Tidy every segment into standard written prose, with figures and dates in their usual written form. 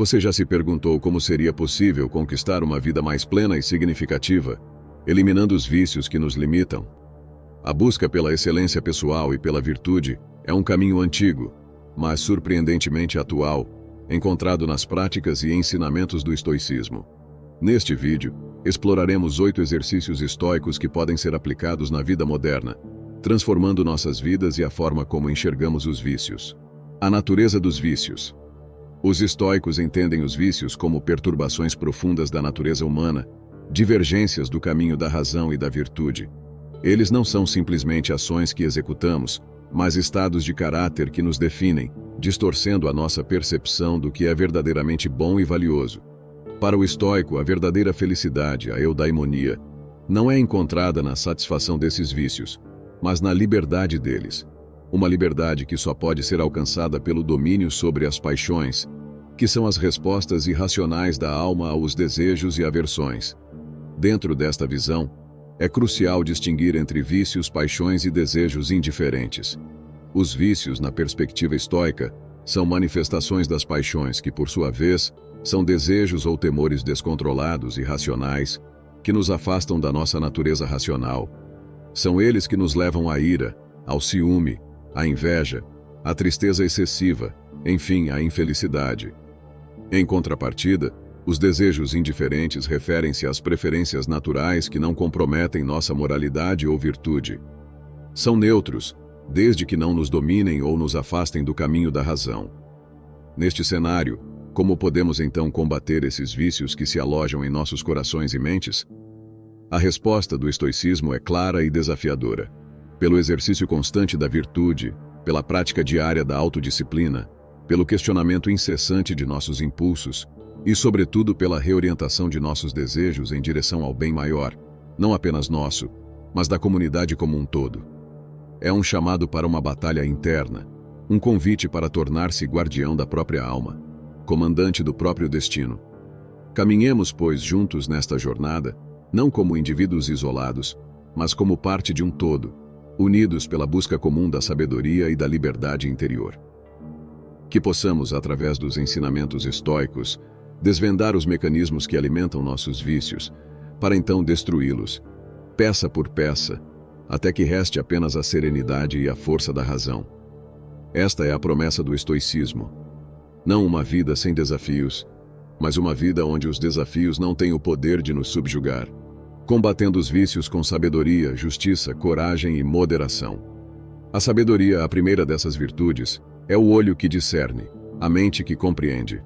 Você já se perguntou como seria possível conquistar uma vida mais plena e significativa, eliminando os vícios que nos limitam? A busca pela excelência pessoal e pela virtude é um caminho antigo, mas surpreendentemente atual, encontrado nas práticas e ensinamentos do estoicismo. Neste vídeo, exploraremos 8 exercícios estoicos que podem ser aplicados na vida moderna, transformando nossas vidas e a forma como enxergamos os vícios. A natureza dos vícios. Os estoicos entendem os vícios como perturbações profundas da natureza humana, divergências do caminho da razão e da virtude. Eles não são simplesmente ações que executamos, mas estados de caráter que nos definem, distorcendo a nossa percepção do que é verdadeiramente bom e valioso. Para o estoico, a verdadeira felicidade, a eudaimonia, não é encontrada na satisfação desses vícios, mas na liberdade deles. Uma liberdade que só pode ser alcançada pelo domínio sobre as paixões, que são as respostas irracionais da alma aos desejos e aversões. Dentro desta visão, é crucial distinguir entre vícios, paixões e desejos indiferentes. Os vícios, na perspectiva estoica, são manifestações das paixões que, por sua vez, são desejos ou temores descontrolados e irracionais, que nos afastam da nossa natureza racional. São eles que nos levam à ira, ao ciúme, à inveja, à tristeza excessiva, enfim, à infelicidade. Em contrapartida, os desejos indiferentes referem-se às preferências naturais que não comprometem nossa moralidade ou virtude. São neutros, desde que não nos dominem ou nos afastem do caminho da razão. Neste cenário, como podemos então combater esses vícios que se alojam em nossos corações e mentes? A resposta do estoicismo é clara e desafiadora. Pelo exercício constante da virtude, pela prática diária da autodisciplina, pelo questionamento incessante de nossos impulsos e, sobretudo, pela reorientação de nossos desejos em direção ao bem maior, não apenas nosso, mas da comunidade como um todo. É um chamado para uma batalha interna, um convite para tornar-se guardião da própria alma, comandante do próprio destino. Caminhemos, pois, juntos nesta jornada, não como indivíduos isolados, mas como parte de um todo, unidos pela busca comum da sabedoria e da liberdade interior. Que possamos, através dos ensinamentos estoicos, desvendar os mecanismos que alimentam nossos vícios, para então destruí-los, peça por peça, até que reste apenas a serenidade e a força da razão. Esta é a promessa do estoicismo. Não uma vida sem desafios, mas uma vida onde os desafios não têm o poder de nos subjugar, combatendo os vícios com sabedoria, justiça, coragem e moderação. A sabedoria, a primeira dessas virtudes, é o olho que discerne, a mente que compreende.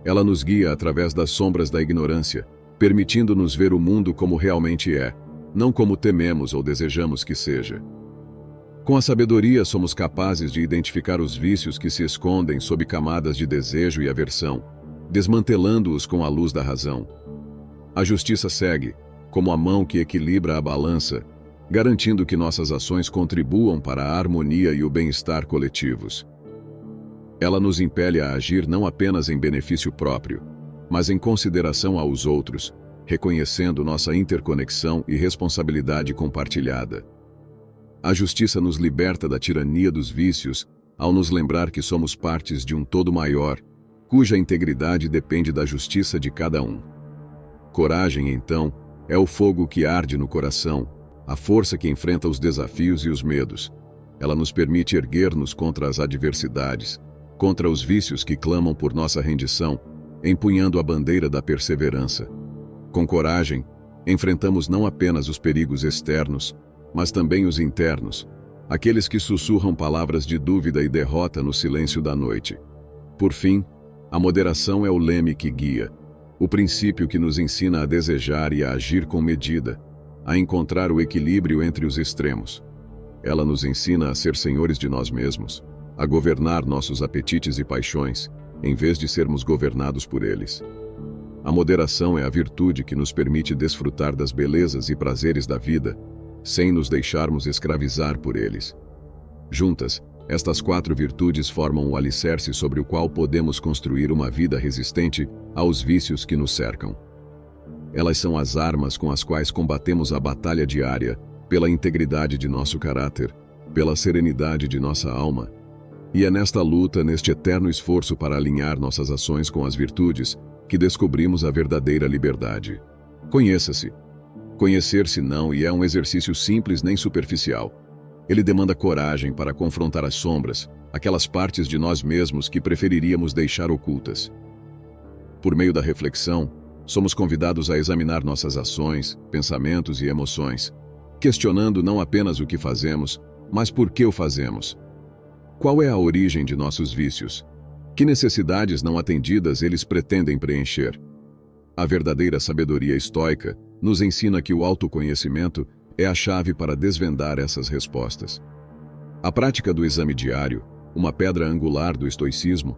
Ela nos guia através das sombras da ignorância, permitindo-nos ver o mundo como realmente é, não como tememos ou desejamos que seja. Com a sabedoria, somos capazes de identificar os vícios que se escondem sob camadas de desejo e aversão, desmantelando-os com a luz da razão. A justiça segue, como a mão que equilibra a balança, garantindo que nossas ações contribuam para a harmonia e o bem-estar coletivos. Ela nos impele a agir não apenas em benefício próprio, mas em consideração aos outros, reconhecendo nossa interconexão e responsabilidade compartilhada. A justiça nos liberta da tirania dos vícios ao nos lembrar que somos partes de um todo maior, cuja integridade depende da justiça de cada um. Coragem, então, é o fogo que arde no coração, a força que enfrenta os desafios e os medos. Ela nos permite erguer-nos contra as adversidades, contra os vícios que clamam por nossa rendição, empunhando a bandeira da perseverança. Com coragem, enfrentamos não apenas os perigos externos, mas também os internos, aqueles que sussurram palavras de dúvida e derrota no silêncio da noite. Por fim, a moderação é o leme que guia, o princípio que nos ensina a desejar e a agir com medida, a encontrar o equilíbrio entre os extremos. Ela nos ensina a ser senhores de nós mesmos, a governar nossos apetites e paixões, em vez de sermos governados por eles. A moderação é a virtude que nos permite desfrutar das belezas e prazeres da vida, sem nos deixarmos escravizar por eles. Juntas, estas 4 virtudes formam o alicerce sobre o qual podemos construir uma vida resistente aos vícios que nos cercam. Elas são as armas com as quais combatemos a batalha diária pela integridade de nosso caráter, pela serenidade de nossa alma E é nesta luta, neste eterno esforço para alinhar nossas ações com as virtudes, que descobrimos a verdadeira liberdade. Conheça-se. Conhecer-se não é um exercício simples nem superficial. Ele demanda coragem para confrontar as sombras, aquelas partes de nós mesmos que preferiríamos deixar ocultas. Por meio da reflexão, somos convidados a examinar nossas ações, pensamentos e emoções, questionando não apenas o que fazemos, mas por que o fazemos. Qual é a origem de nossos vícios? Que necessidades não atendidas eles pretendem preencher? A verdadeira sabedoria estoica nos ensina que o autoconhecimento é a chave para desvendar essas respostas. A prática do exame diário, uma pedra angular do estoicismo,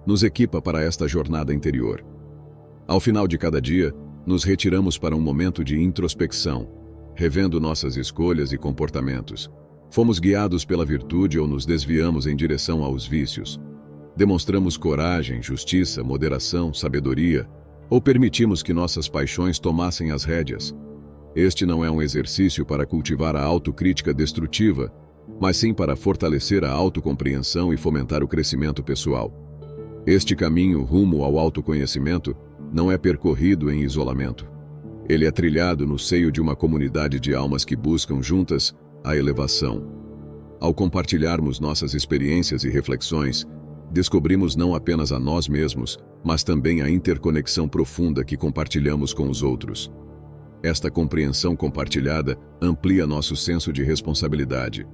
nos equipa para esta jornada interior. Ao final de cada dia, nos retiramos para um momento de introspecção, revendo nossas escolhas e comportamentos. Fomos guiados pela virtude ou nos desviamos em direção aos vícios? Demonstramos coragem, justiça, moderação, sabedoria, ou permitimos que nossas paixões tomassem as rédeas? Este não é um exercício para cultivar a autocrítica destrutiva, mas sim para fortalecer a autocompreensão e fomentar o crescimento pessoal. Este caminho rumo ao autoconhecimento não é percorrido em isolamento. Ele é trilhado no seio de uma comunidade de almas que buscam juntas a elevação. Ao compartilharmos nossas experiências e reflexões, descobrimos não apenas a nós mesmos, mas também a interconexão profunda que compartilhamos com os outros. Esta compreensão compartilhada amplia nosso senso de responsabilidade,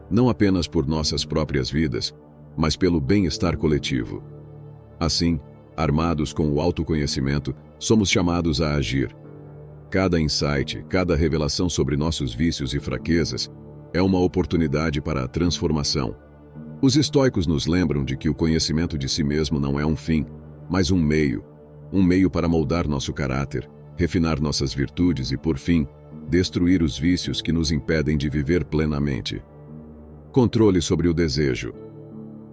não apenas por nossas próprias vidas, mas pelo bem-estar coletivo. Assim, armados com o autoconhecimento, somos chamados a agir. Cada insight, cada revelação sobre nossos vícios e fraquezas é uma oportunidade para a transformação. Os estoicos nos lembram de que o conhecimento de si mesmo não é um fim, mas um meio para moldar nosso caráter, refinar nossas virtudes e, por fim, destruir os vícios que nos impedem de viver plenamente. Controle sobre o desejo.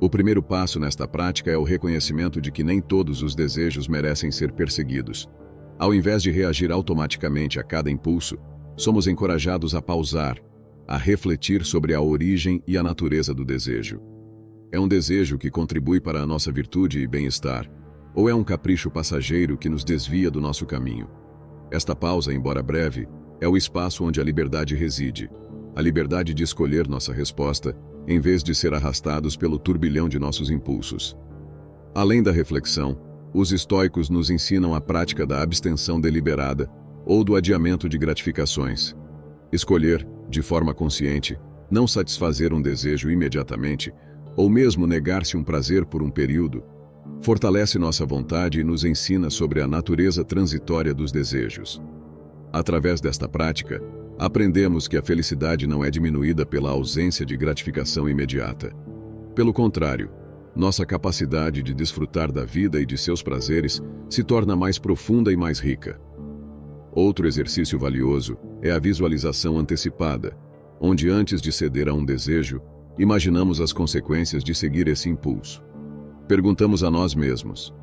O primeiro passo nesta prática é o reconhecimento de que nem todos os desejos merecem ser perseguidos. Ao invés de reagir automaticamente a cada impulso, somos encorajados a pausar, a refletir sobre a origem e a natureza do desejo. É um desejo que contribui para a nossa virtude e bem-estar, ou é um capricho passageiro que nos desvia do nosso caminho? Esta pausa, embora breve, é o espaço onde a liberdade reside, a liberdade de escolher nossa resposta, em vez de ser arrastados pelo turbilhão de nossos impulsos. Além da reflexão, os estoicos nos ensinam a prática da abstenção deliberada ou do adiamento de gratificações. Escolher, de forma consciente, não satisfazer um desejo imediatamente, ou mesmo negar-se um prazer por um período, fortalece nossa vontade e nos ensina sobre a natureza transitória dos desejos. Através desta prática, aprendemos que a felicidade não é diminuída pela ausência de gratificação imediata. Pelo contrário, nossa capacidade de desfrutar da vida e de seus prazeres se torna mais profunda e mais rica. Outro exercício valioso é a visualização antecipada, onde antes de ceder a um desejo, imaginamos as consequências de seguir esse impulso. Perguntamos a nós mesmos: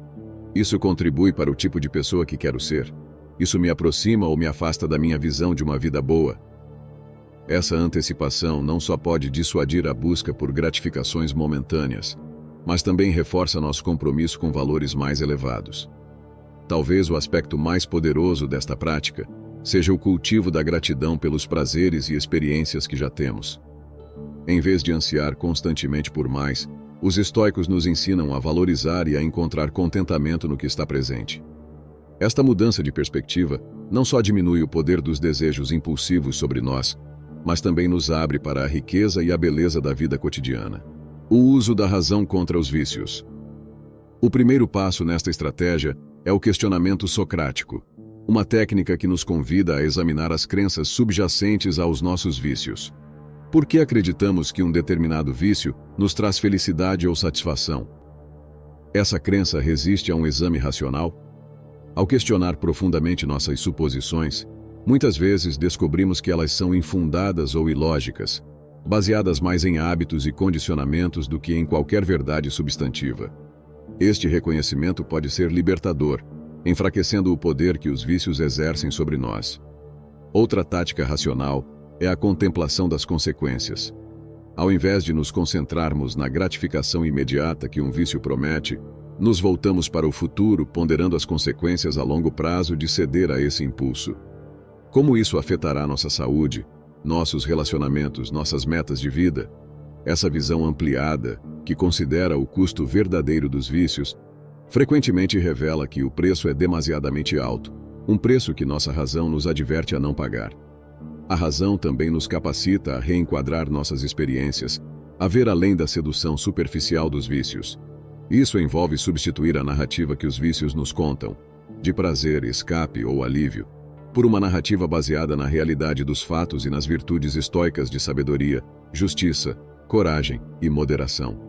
isso contribui para o tipo de pessoa que quero ser? Isso me aproxima ou me afasta da minha visão de uma vida boa? Essa antecipação não só pode dissuadir a busca por gratificações momentâneas, mas também reforça nosso compromisso com valores mais elevados. Talvez o aspecto mais poderoso desta prática seja o cultivo da gratidão pelos prazeres e experiências que já temos. Em vez de ansiar constantemente por mais, os estoicos nos ensinam a valorizar e a encontrar contentamento no que está presente. Esta mudança de perspectiva não só diminui o poder dos desejos impulsivos sobre nós, mas também nos abre para a riqueza e a beleza da vida cotidiana. O uso da razão contra os vícios. O primeiro passo nesta estratégia é o questionamento socrático, uma técnica que nos convida a examinar as crenças subjacentes aos nossos vícios. Por que acreditamos que um determinado vício nos traz felicidade ou satisfação? Essa crença resiste a um exame racional? Ao questionar profundamente nossas suposições, muitas vezes descobrimos que elas são infundadas ou ilógicas, baseadas mais em hábitos e condicionamentos do que em qualquer verdade substantiva. Este reconhecimento pode ser libertador, enfraquecendo o poder que os vícios exercem sobre nós. Outra tática racional é a contemplação das consequências. Ao invés de nos concentrarmos na gratificação imediata que um vício promete, nos voltamos para o futuro, ponderando as consequências a longo prazo de ceder a esse impulso. Como isso afetará nossa saúde, nossos relacionamentos, nossas metas de vida? Essa visão ampliada, que considera o custo verdadeiro dos vícios, frequentemente revela que o preço é demasiadamente alto, um preço que nossa razão nos adverte a não pagar. A razão também nos capacita a reenquadrar nossas experiências, a ver além da sedução superficial dos vícios. Isso envolve substituir a narrativa que os vícios nos contam, de prazer, escape ou alívio, por uma narrativa baseada na realidade dos fatos e nas virtudes estoicas de sabedoria, justiça, coragem e moderação.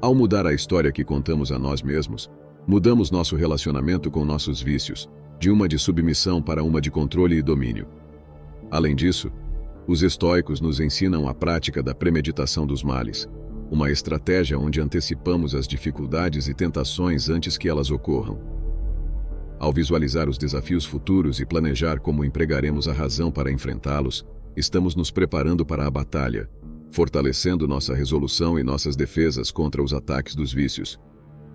Ao mudar a história que contamos a nós mesmos, mudamos nosso relacionamento com nossos vícios, de uma de submissão para uma de controle e domínio. Além disso, os estoicos nos ensinam a prática da premeditação dos males, uma estratégia onde antecipamos as dificuldades e tentações antes que elas ocorram. Ao visualizar os desafios futuros e planejar como empregaremos a razão para enfrentá-los, estamos nos preparando para a batalha, fortalecendo nossa resolução e nossas defesas contra os ataques dos vícios.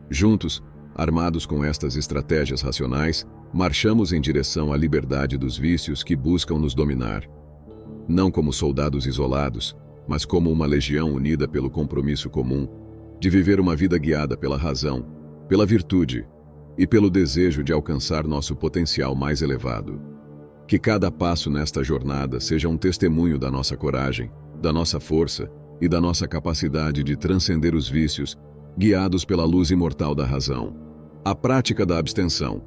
Juntos, armados com estas estratégias racionais, marchamos em direção à liberdade dos vícios que buscam nos dominar. Não como soldados isolados, mas como uma legião unida pelo compromisso comum de viver uma vida guiada pela razão, pela virtude e pelo desejo de alcançar nosso potencial mais elevado. Que cada passo nesta jornada seja um testemunho da nossa coragem, da nossa força e da nossa capacidade de transcender os vícios, guiados pela luz imortal da razão. A prática da abstenção.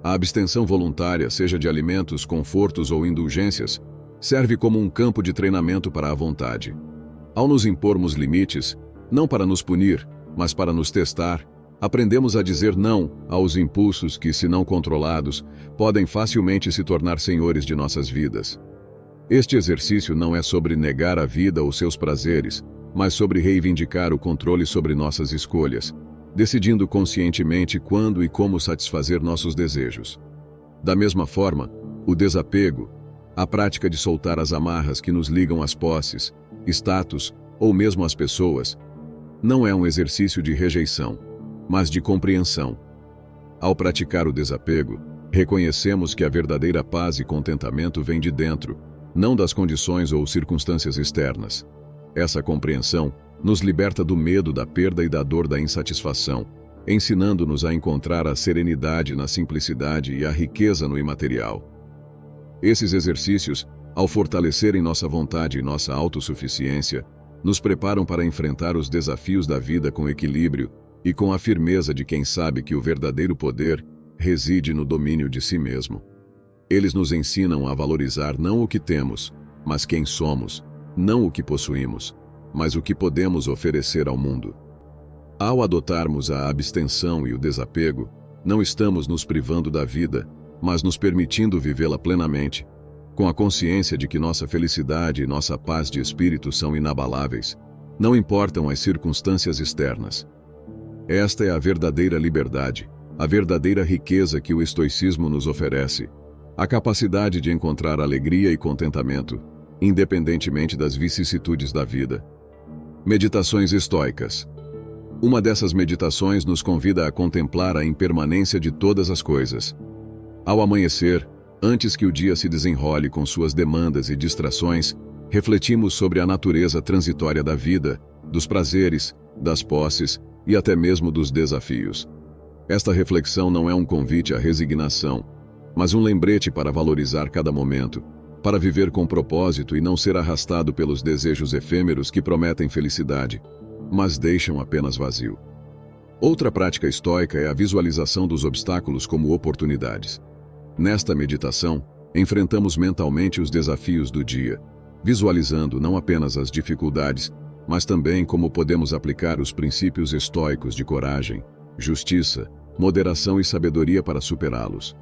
A abstenção voluntária, seja de alimentos, confortos ou indulgências, serve como um campo de treinamento para a vontade. Ao nos impormos limites, não para nos punir, mas para nos testar, aprendemos a dizer não aos impulsos que, se não controlados, podem facilmente se tornar senhores de nossas vidas. Este exercício não é sobre negar a vida ou seus prazeres, mas sobre reivindicar o controle sobre nossas escolhas, decidindo conscientemente quando e como satisfazer nossos desejos. Da mesma forma, o desapego, a prática de soltar as amarras que nos ligam às posses, status ou mesmo às pessoas, não é um exercício de rejeição, mas de compreensão. Ao praticar o desapego, reconhecemos que a verdadeira paz e contentamento vem de dentro, não das condições ou circunstâncias externas. Essa compreensão nos liberta do medo da perda e da dor da insatisfação, ensinando-nos a encontrar a serenidade na simplicidade e a riqueza no imaterial. Esses exercícios, ao fortalecerem nossa vontade e nossa autossuficiência, nos preparam para enfrentar os desafios da vida com equilíbrio e com a firmeza de quem sabe que o verdadeiro poder reside no domínio de si mesmo. Eles nos ensinam a valorizar não o que temos, mas quem somos, não o que possuímos, mas o que podemos oferecer ao mundo. Ao adotarmos a abstenção e o desapego, não estamos nos privando da vida, mas nos permitindo vivê-la plenamente, com a consciência de que nossa felicidade e nossa paz de espírito são inabaláveis, não importam as circunstâncias externas. Esta é a verdadeira liberdade, a verdadeira riqueza que o estoicismo nos oferece, a capacidade de encontrar alegria e contentamento, independentemente das vicissitudes da vida. Meditações estoicas. Uma dessas meditações nos convida a contemplar a impermanência de todas as coisas. Ao amanhecer, antes que o dia se desenrole com suas demandas e distrações, refletimos sobre a natureza transitória da vida, dos prazeres, das posses e até mesmo dos desafios. Esta reflexão não é um convite à resignação, mas um lembrete para valorizar cada momento, para viver com propósito e não ser arrastado pelos desejos efêmeros que prometem felicidade, mas deixam apenas vazio. Outra prática estoica é a visualização dos obstáculos como oportunidades. Nesta meditação, enfrentamos mentalmente os desafios do dia, visualizando não apenas as dificuldades, mas também como podemos aplicar os princípios estoicos de coragem, justiça, moderação e sabedoria para superá-los.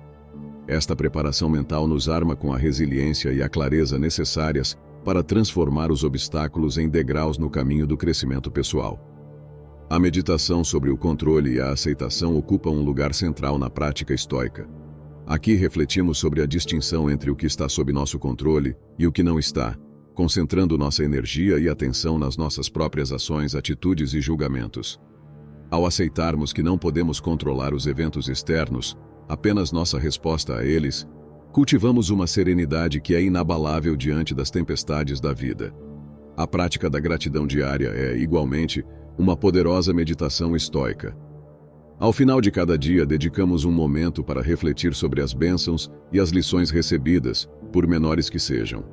Esta preparação mental nos arma com a resiliência e a clareza necessárias para transformar os obstáculos em degraus no caminho do crescimento pessoal. A meditação sobre o controle e a aceitação ocupa um lugar central na prática estoica. Aqui refletimos sobre a distinção entre o que está sob nosso controle e o que não está, concentrando nossa energia e atenção nas nossas próprias ações, atitudes e julgamentos. Ao aceitarmos que não podemos controlar os eventos externos, apenas nossa resposta a eles, cultivamos uma serenidade que é inabalável diante das tempestades da vida. A prática da gratidão diária é, igualmente, uma poderosa meditação estoica. Ao final de cada dia, dedicamos um momento para refletir sobre as bênçãos e as lições recebidas, por menores que sejam.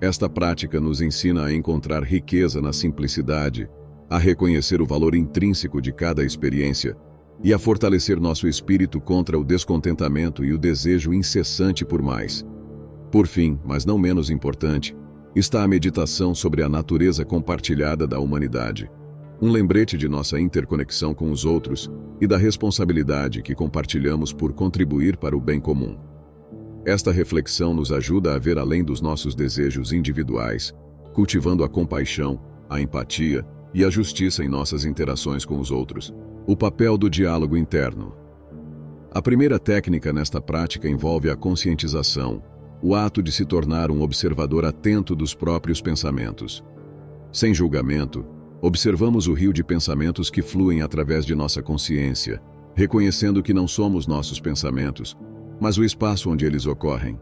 Esta prática nos ensina a encontrar riqueza na simplicidade, a reconhecer o valor intrínseco de cada experiência e a fortalecer nosso espírito contra o descontentamento e o desejo incessante por mais. Por fim, mas não menos importante, está a meditação sobre a natureza compartilhada da humanidade, um lembrete de nossa interconexão com os outros e da responsabilidade que compartilhamos por contribuir para o bem comum. Esta reflexão nos ajuda a ver além dos nossos desejos individuais, cultivando a compaixão, a empatia e a justiça em nossas interações com os outros. O papel do diálogo interno. A primeira técnica nesta prática envolve a conscientização, o ato de se tornar um observador atento dos próprios pensamentos. Sem julgamento, observamos o rio de pensamentos que fluem através de nossa consciência, reconhecendo que não somos nossos pensamentos, mas o espaço onde eles ocorrem.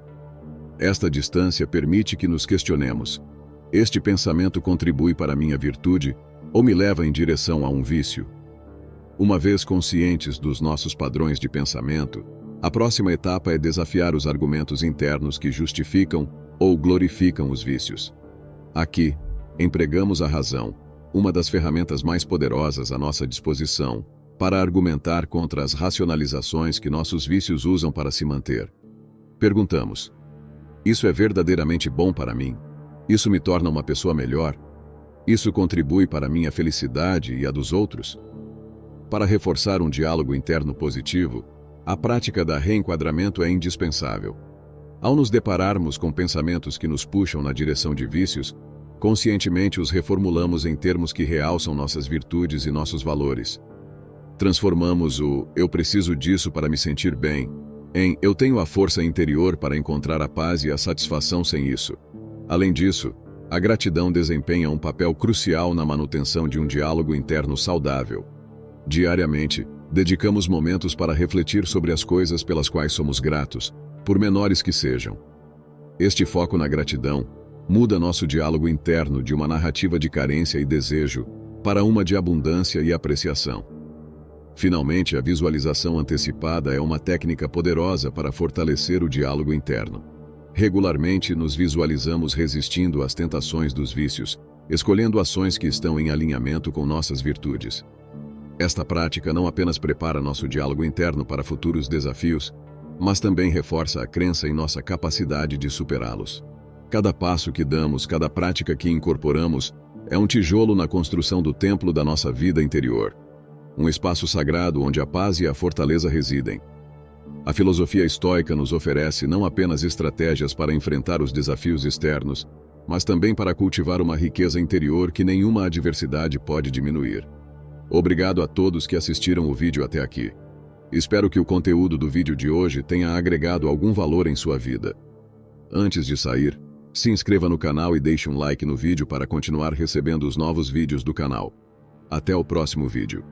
Esta distância permite que nos questionemos: este pensamento contribui para a minha virtude ou me leva em direção a um vício? Uma vez conscientes dos nossos padrões de pensamento, a próxima etapa é desafiar os argumentos internos que justificam ou glorificam os vícios. Aqui, empregamos a razão, uma das ferramentas mais poderosas à nossa disposição, para argumentar contra as racionalizações que nossos vícios usam para se manter. Perguntamos: isso é verdadeiramente bom para mim? Isso me torna uma pessoa melhor? Isso contribui para a minha felicidade e a dos outros? Para reforçar um diálogo interno positivo, a prática da reenquadramento é indispensável. Ao nos depararmos com pensamentos que nos puxam na direção de vícios, conscientemente os reformulamos em termos que realçam nossas virtudes e nossos valores. Transformamos o "eu preciso disso para me sentir bem" em "eu tenho a força interior para encontrar a paz e a satisfação sem isso". Além disso, a gratidão desempenha um papel crucial na manutenção de um diálogo interno saudável. Diariamente, dedicamos momentos para refletir sobre as coisas pelas quais somos gratos, por menores que sejam. Este foco na gratidão muda nosso diálogo interno de uma narrativa de carência e desejo para uma de abundância e apreciação. Finalmente, a visualização antecipada é uma técnica poderosa para fortalecer o diálogo interno. Regularmente nos visualizamos resistindo às tentações dos vícios, escolhendo ações que estão em alinhamento com nossas virtudes. Esta prática não apenas prepara nosso diálogo interno para futuros desafios, mas também reforça a crença em nossa capacidade de superá-los. Cada passo que damos, cada prática que incorporamos, é um tijolo na construção do templo da nossa vida interior. Um espaço sagrado onde a paz e a fortaleza residem. A filosofia estoica nos oferece não apenas estratégias para enfrentar os desafios externos, mas também para cultivar uma riqueza interior que nenhuma adversidade pode diminuir. Obrigado a todos que assistiram o vídeo até aqui. Espero que o conteúdo do vídeo de hoje tenha agregado algum valor em sua vida. Antes de sair, se inscreva no canal e deixe um like no vídeo para continuar recebendo os novos vídeos do canal. Até o próximo vídeo.